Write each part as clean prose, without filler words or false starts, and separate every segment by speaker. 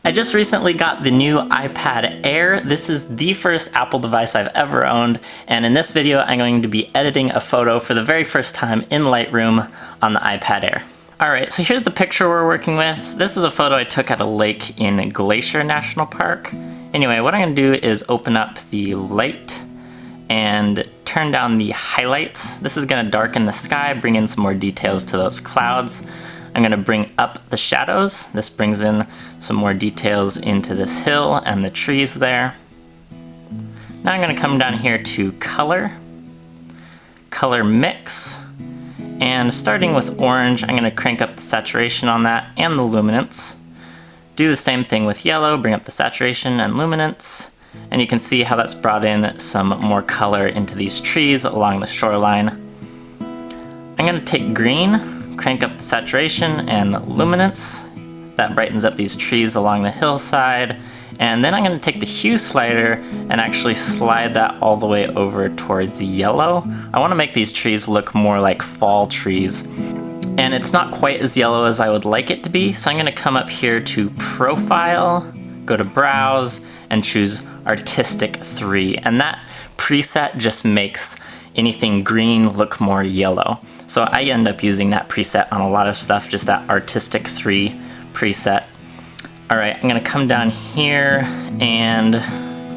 Speaker 1: I just recently got the new iPad Air. This is the first Apple device I've ever owned, and in this video I'm going to be editing a photo for the very first time in Lightroom on the iPad Air. Alright, so here's the picture we're working with. This is a photo I took at a lake in Glacier National Park. Anyway, what I'm going to do is open up the light and turn down the highlights. This is going to darken the sky, bring in some more details to those clouds. I'm going to bring up the shadows. This brings in some more details into this hill and the trees there. Now I'm going to come down here to color mix, and starting with orange, I'm going to crank up the saturation on that and the luminance. Do the same thing with yellow, bring up the saturation and luminance, and you can see how that's brought in some more color into these trees along the shoreline. I'm going to take green, crank up the saturation and luminance. That brightens up these trees along the hillside. And then I'm going to take the hue slider and actually slide that all the way over towards yellow. I want to make these trees look more like fall trees. And it's not quite as yellow as I would like it to be, so I'm going to come up here to Profile, go to Browse, and choose Artistic 3. And that preset just makes anything green look more yellow. So I end up using that preset on a lot of stuff, just that Artistic 3 preset. Alright, I'm going to come down here, and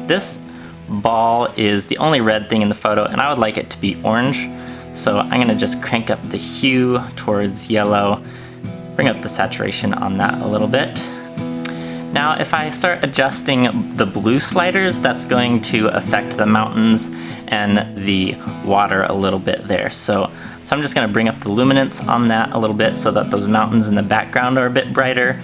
Speaker 1: this ball is the only red thing in the photo, and I would like it to be orange. So I'm going to just crank up the hue towards yellow, bring up the saturation on that a little bit. Now if I start adjusting the blue sliders, that's going to affect the mountains and the water a little bit there. So I'm just going to bring up the luminance on that a little bit so that those mountains in the background are a bit brighter,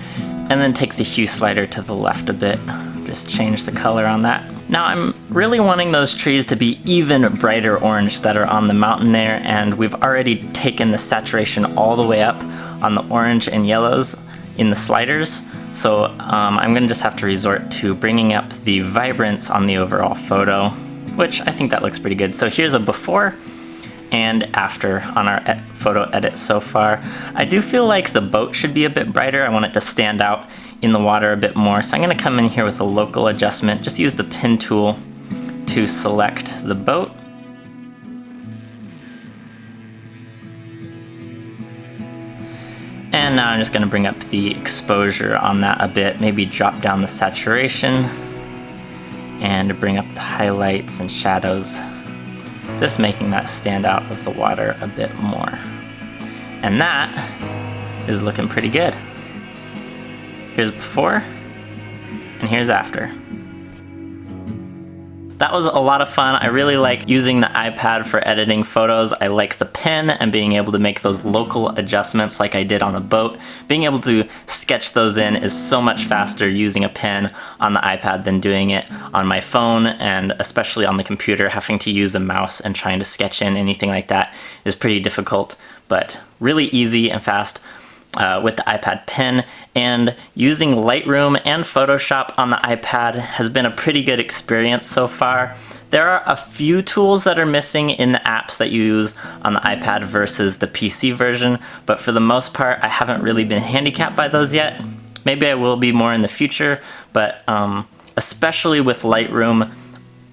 Speaker 1: and then take the hue slider to the left a bit. Just change the color on that. Now I'm really wanting those trees to be even brighter orange that are on the mountain there, and we've already taken the saturation all the way up on the orange and yellows in the sliders. So I'm going to just have to resort to bringing up the vibrance on the overall photo, which I think that looks pretty good. So here's a before and after on our photo edit so far. I do feel like the boat should be a bit brighter. I want it to stand out in the water a bit more. So I'm going to come in here with a local adjustment. Just use the pen tool to select the boat. And now I'm just going to bring up the exposure on that a bit, maybe drop down the saturation and bring up the highlights and shadows, just making that stand out of the water a bit more. And that is looking pretty good. Here's before, and here's after. That was a lot of fun. I really like using the iPad for editing photos. I like the pen and being able to make those local adjustments like I did on the boat. Being able to sketch those in is so much faster using a pen on the iPad than doing it on my phone, and especially on the computer, having to use a mouse and trying to sketch in anything like that is pretty difficult, but really easy and fast with the iPad pen. And using Lightroom and Photoshop on the iPad has been a pretty good experience so far. There are a few tools that are missing in the apps that you use on the iPad versus the PC version, but for the most part I haven't really been handicapped by those yet. Maybe I will be more in the future, but especially with Lightroom,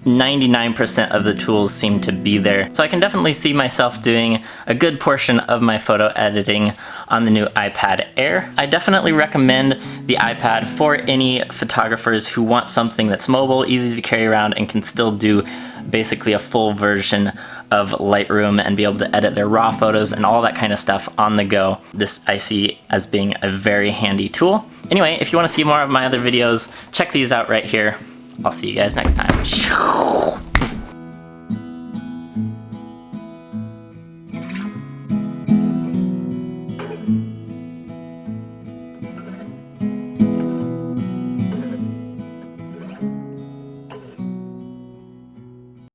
Speaker 1: 99% of the tools seem to be there. So I can definitely see myself doing a good portion of my photo editing on the new iPad Air. I definitely recommend the iPad for any photographers who want something that's mobile, easy to carry around, and can still do basically a full version of Lightroom and be able to edit their raw photos and all that kind of stuff on the go. This I see as being a very handy tool. Anyway, if you want to see more of my other videos, check these out right here. I'll see you guys next time.